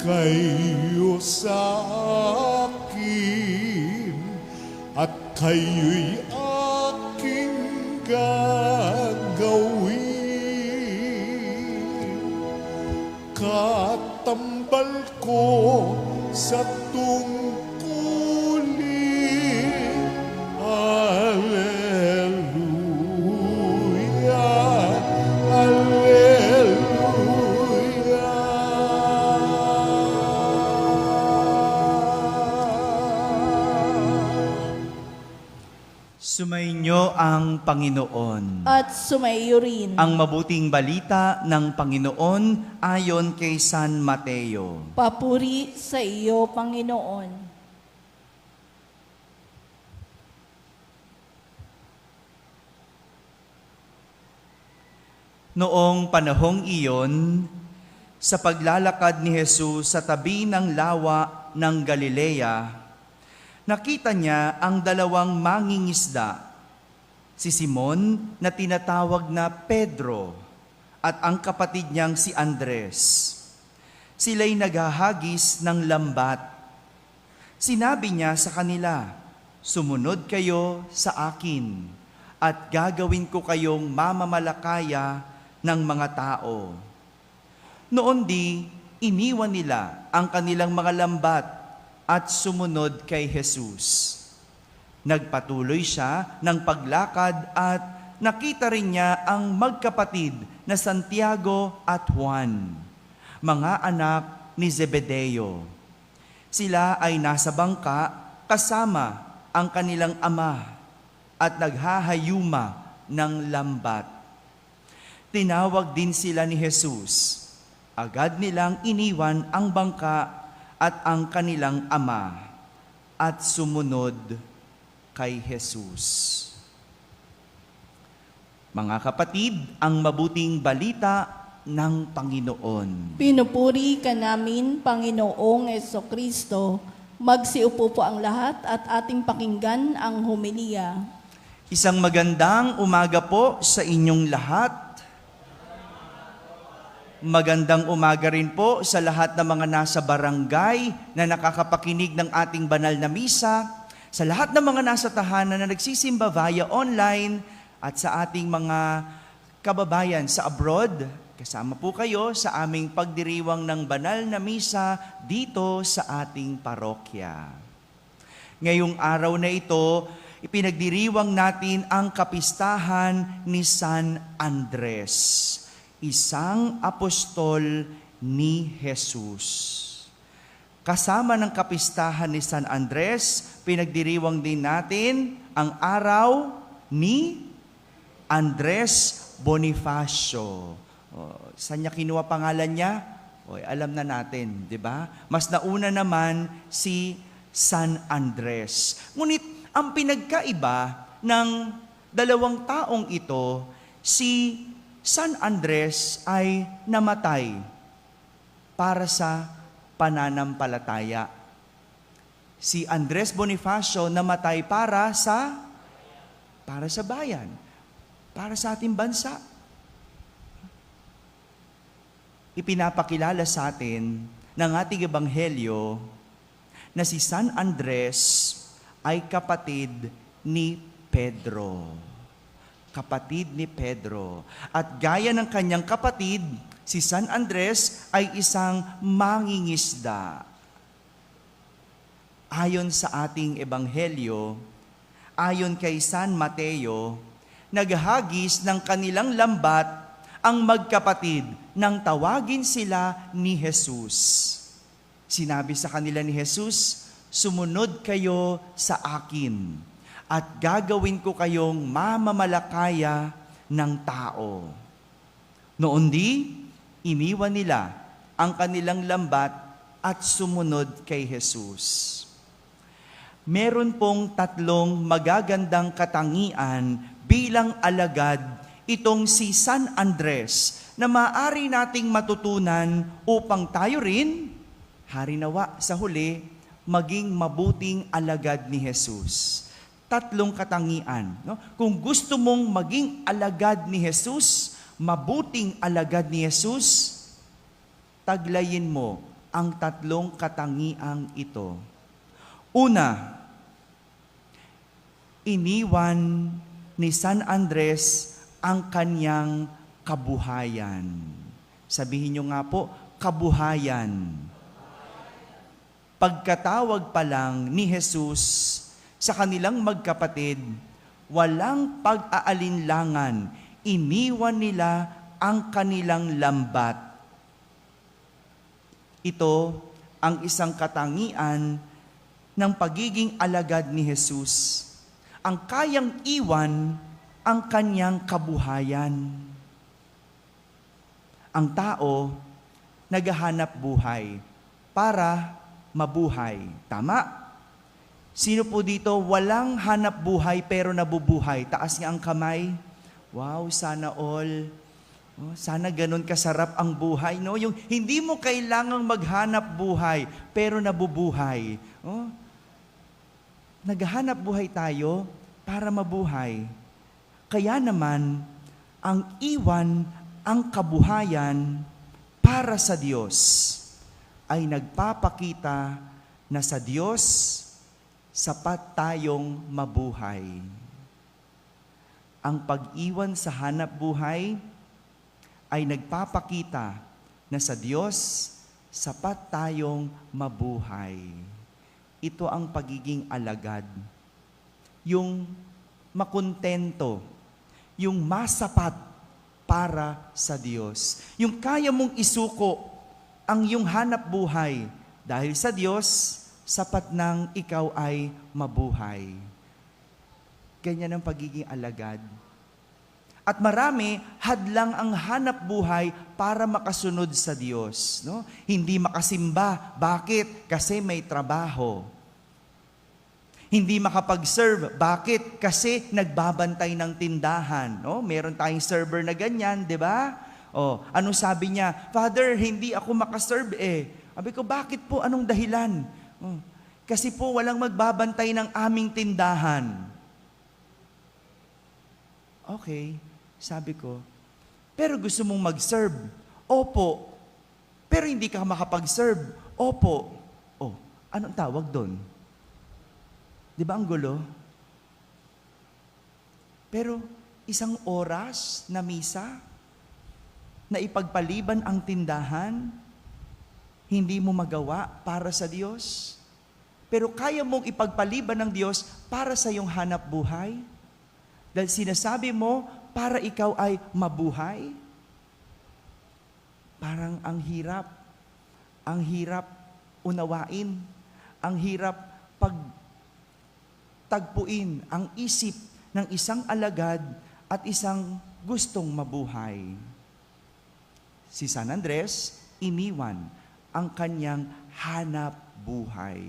kayo sa akin at kayo'y aking gagawin. Katambal ko sa tungkulin. Alleluia, Alleluia. Sumainyo ang Panginoon. At sumaiyo rin. Ang mabuting balita ng Panginoon ayon kay San Mateo. Papuri sa iyo, Panginoon. Noong panahong iyon, sa paglalakad ni Jesus sa tabi ng lawa ng Galilea, nakita niya ang dalawang mangingisda, si Simon na tinatawag na Pedro at ang kapatid niyang si Andres. Sila'y naghahagis ng lambat. Sinabi niya sa kanila, "Sumunod kayo sa akin at gagawin ko kayong mamamalakaya ng mga tao." Noon di, iniwan nila ang kanilang mga lambat at sumunod kay Jesus. Nagpatuloy siya ng paglakad at nakita rin niya ang magkapatid na Santiago at Juan, mga anak ni Zebedeo. Sila ay nasa bangka kasama ang kanilang ama at naghahayuma ng lambat. Tinawag din sila ni Jesus. Agad nilang iniwan ang bangka at ang kanilang ama at sumunod kay Jesus. Mga kapatid, ang mabuting balita ng Panginoon. Pinupuri ka namin, Panginoong Jesucristo. Magsiupo po ang lahat at ating pakinggan ang homilya. Isang magandang umaga po sa inyong lahat. Magandang umaga rin po sa lahat ng mga nasa barangay na nakakapakinig ng ating banal na misa, sa lahat ng mga nasa tahanan na nagsisimba via online, at sa ating mga kababayan sa abroad. Kasama po kayo sa aming pagdiriwang ng banal na misa dito sa ating parokya. Ngayong araw na ito, ipinagdiriwang natin ang kapistahan ni San Andres, isang apostol ni Jesus. Kasama ng kapistahan ni San Andres, pinagdiriwang din natin ang araw ni Andres Bonifacio. Saan niya kinuha pangalan niya? Alam na natin, di ba? Mas nauna naman si San Andres. Ngunit ang pinagkaiba ng dalawang taong ito, si San Andres ay namatay para sa pananampalataya. Si Andres Bonifacio namatay para sa bayan, para sa ating bansa. Ipinapakilala sa atin ng ating ebanghelyo na si San Andres ay kapatid ni Pedro. Kapatid ni Pedro. At gaya ng kanyang kapatid, si San Andres ay isang mangingisda. Ayon sa ating ebanghelyo, ayon kay San Mateo, naghagis ng kanilang lambat ang magkapatid nang tawagin sila ni Jesus. Sinabi sa kanila ni Jesus, "Sumunod kayo sa akin at gagawin ko kayong mamamalakaya ng tao." Noon di, iniwan nila ang kanilang lambat at sumunod kay Jesus. Meron pong tatlong magagandang katangian bilang alagad itong si San Andres na maaari nating matutunan upang tayo rin, harinawa sa huli, maging mabuting alagad ni Jesus. Tatlong katangian. No? Kung gusto mong maging alagad ni Jesus, mabuting alagad ni Jesus, taglayin mo ang tatlong katangiang ito. Una, iniwan ni San Andres ang kanyang kabuhayan. Sabihin nyo nga po, kabuhayan. Pagkatawag pa lang ni Jesus sa kanilang magkapatid, walang pag-aalinlangan, iniwan nila ang kanilang lambat. Ito ang isang katangian ng pagiging alagad ni Jesus. Ang kayang iwan ang kanyang kabuhayan. Ang tao naghahanap buhay para mabuhay. Tama? Sino po dito walang hanap buhay pero nabubuhay? Taas nga ang kamay. Wow, sana all. Oh, sana ganun kasarap ang buhay, no? Yung hindi mo kailangang maghanap buhay pero nabubuhay. Oh, naghahanap buhay tayo para mabuhay. Kaya naman, ang iwan ang kabuhayan para sa Diyos ay nagpapakita na sa Diyos sapat tayong mabuhay. Ang pag-iwan sa hanap buhay ay nagpapakita na sa Diyos sapat tayong mabuhay. Ito ang pagiging alagad. Yung makontento, yung masapat para sa Diyos. Yung kaya mong isuko ang iyong hanap buhay dahil sa Diyos, sapat nang ikaw ay mabuhay. Ganyan ang pagiging alagad. At marami, hadlang ang hanap buhay para makasunod sa Diyos. No? Hindi makasimba. Bakit? Kasi may trabaho. Hindi makapag-serve. Bakit? Kasi nagbabantay ng tindahan. No? Meron tayong server na ganyan, di ba? O, anong sabi niya? Father, hindi ako makaserve eh. Sabi ko, bakit po? Anong dahilan? Kasi po walang magbabantay ng aming tindahan. Okay, sabi ko, pero gusto mong mag-serve? Opo. Pero hindi ka makapag-serve? Opo. Oh, anong tawag doon? Di ba ang gulo? Pero isang oras na misa, na ipagpaliban ang tindahan, hindi mo magawa para sa Diyos. Pero kaya mong ipagpaliban ng Diyos para sa iyong hanap buhay. Dahil sinasabi mo, para ikaw ay mabuhay. Parang ang hirap unawain, ang hirap pagtagpuin ang isip ng isang alagad at isang gustong mabuhay. Si San Andres, iniwan ang kanyang hanap buhay.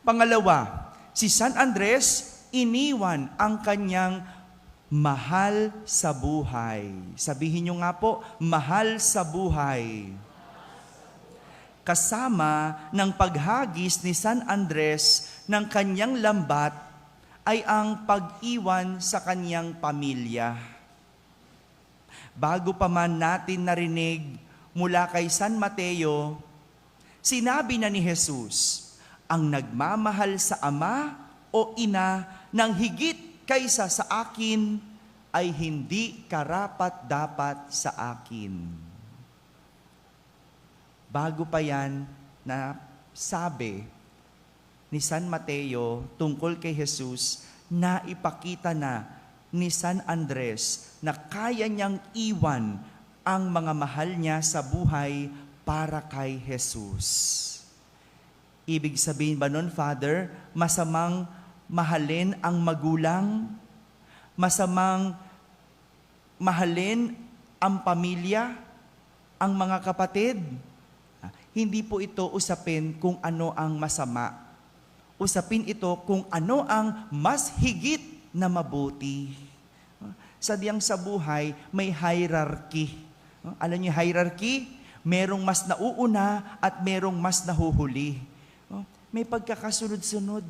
Pangalawa, si San Andres, iniwan ang kanyang mahal sa buhay. Sabihin nyo nga po, mahal sa buhay. Kasama ng paghagis ni San Andres ng kanyang lambat ay ang pag-iwan sa kanyang pamilya. Bago pa man natin narinig mula kay San Mateo, sinabi na ni Jesus, ang nagmamahal sa ama o ina ng higit kaysa sa akin ay hindi karapat-dapat sa akin. Bago pa yan na sabi ni San Mateo tungkol kay Jesus, na ipakita na ni San Andres na kaya niyang iwan ang mga mahal niya sa buhay para kay Jesus. Ibig sabihin ba nun, Father, masamang mahalin ang magulang? Masamang mahalin ang pamilya? Ang mga kapatid? Hindi po ito usapin kung ano ang masama. Usapin ito kung ano ang mas higit na mabuti. Sadyang sa buhay, may hierarchy. Alam niyo hierarchy? Merong mas nauuna at merong mas nahuhuli. May pagkakasunod-sunod.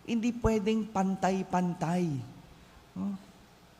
Hindi pwedeng pantay-pantay.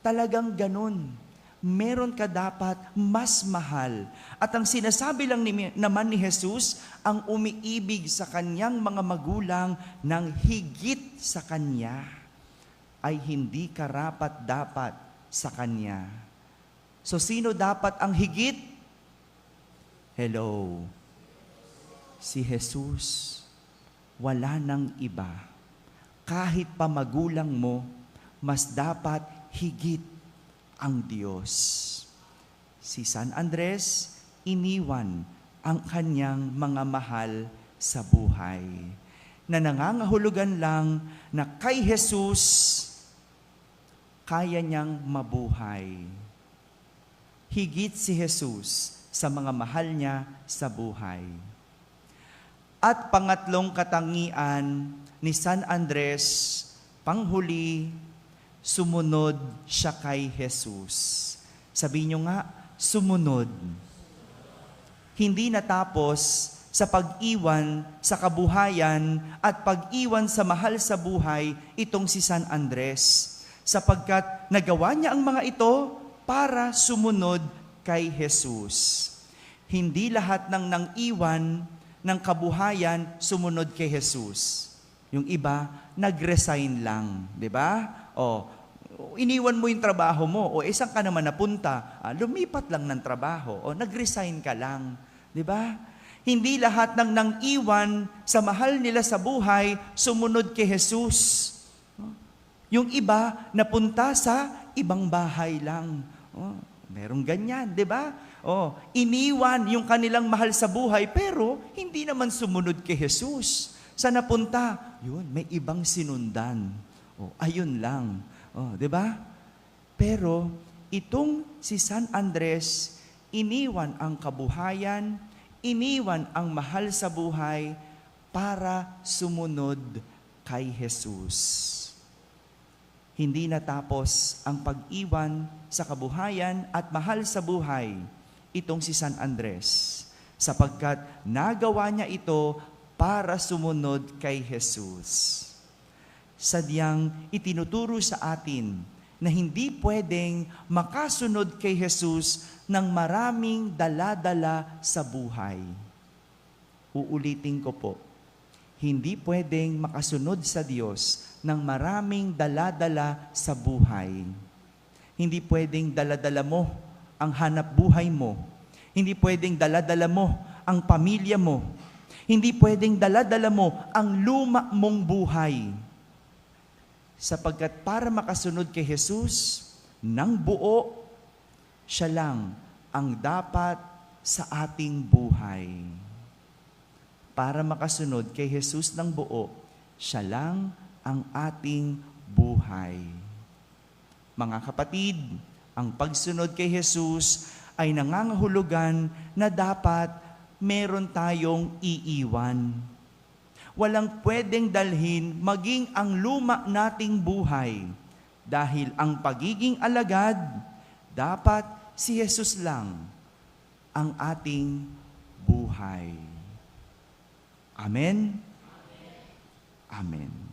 Talagang ganun. meron ka dapat mas mahal. At ang sinasabi lang naman ni Jesus, ang umiibig sa kanyang mga magulang ng higit sa kanya ay hindi karapat-dapat sa kanya. So sino dapat ang higit? Hello. Si Jesus. Wala nang iba. Kahit pa magulang mo, mas dapat higit ang Diyos. Si San Andres, iniwan ang kanyang mga mahal sa buhay, na nangangahulugan lang na kay Jesus, kaya niyang mabuhay. Higit si Jesus sa mga mahal niya sa buhay. At pangatlong katangian ni San Andres, panghuli, sumunod siya kay Jesus. Sabihin niyo nga, sumunod. Hindi natapos sa pag-iwan sa kabuhayan at pag-iwan sa mahal sa buhay itong si San Andres, sapagkat nagawa niya ang mga ito para sumunod kay Jesus. Hindi lahat ng nang-iwan ng kabuhayan sumunod kay Jesus. Yung iba, nag-resign lang, di ba? O, iniwan mo yung trabaho mo, o isang ka naman napunta, lumipat lang ng trabaho, o nag-resign ka lang, di ba? Hindi lahat ng nang-iwan sa mahal nila sa buhay sumunod kay Jesus. Yung iba, napunta sa ibang bahay lang. Merong ganyan, di ba? Iniwan yung kanilang mahal sa buhay, pero hindi naman sumunod kay Jesus. Sa napunta, yun, may ibang sinundan. Ayun lang. Di ba? Pero itong si San Andres, iniwan ang kabuhayan, iniwan ang mahal sa buhay para sumunod kay Jesus. Hindi natapos ang pag-iwan sa kabuhayan at mahal sa buhay itong si San Andres, sapagkat nagawa niya ito para sumunod kay Jesus. Sadyang itinuturo sa atin na hindi pwedeng makasunod kay Jesus ng maraming dala-dala sa buhay. Uulitin ko po, hindi pwedeng makasunod sa Diyos ng maraming dala-dala sa buhay. Hindi pwedeng dala-dala mo ang hanap buhay mo. Hindi pwedeng dala-dala mo ang pamilya mo. Hindi pwedeng dala-dala mo ang luma mong buhay. Sapagkat para makasunod kay Jesus ng buo, siya lang ang dapat sa ating buhay. Para makasunod kay Jesus ng buo, siya lang ang ating buhay. Mga kapatid, ang pagsunod kay Jesus ay nangangahulugan na dapat meron tayong iiwan. Walang pwedeng dalhin maging ang luma nating buhay, dahil ang pagiging alagad, dapat si Jesus lang ang ating buhay. Amen? Amen.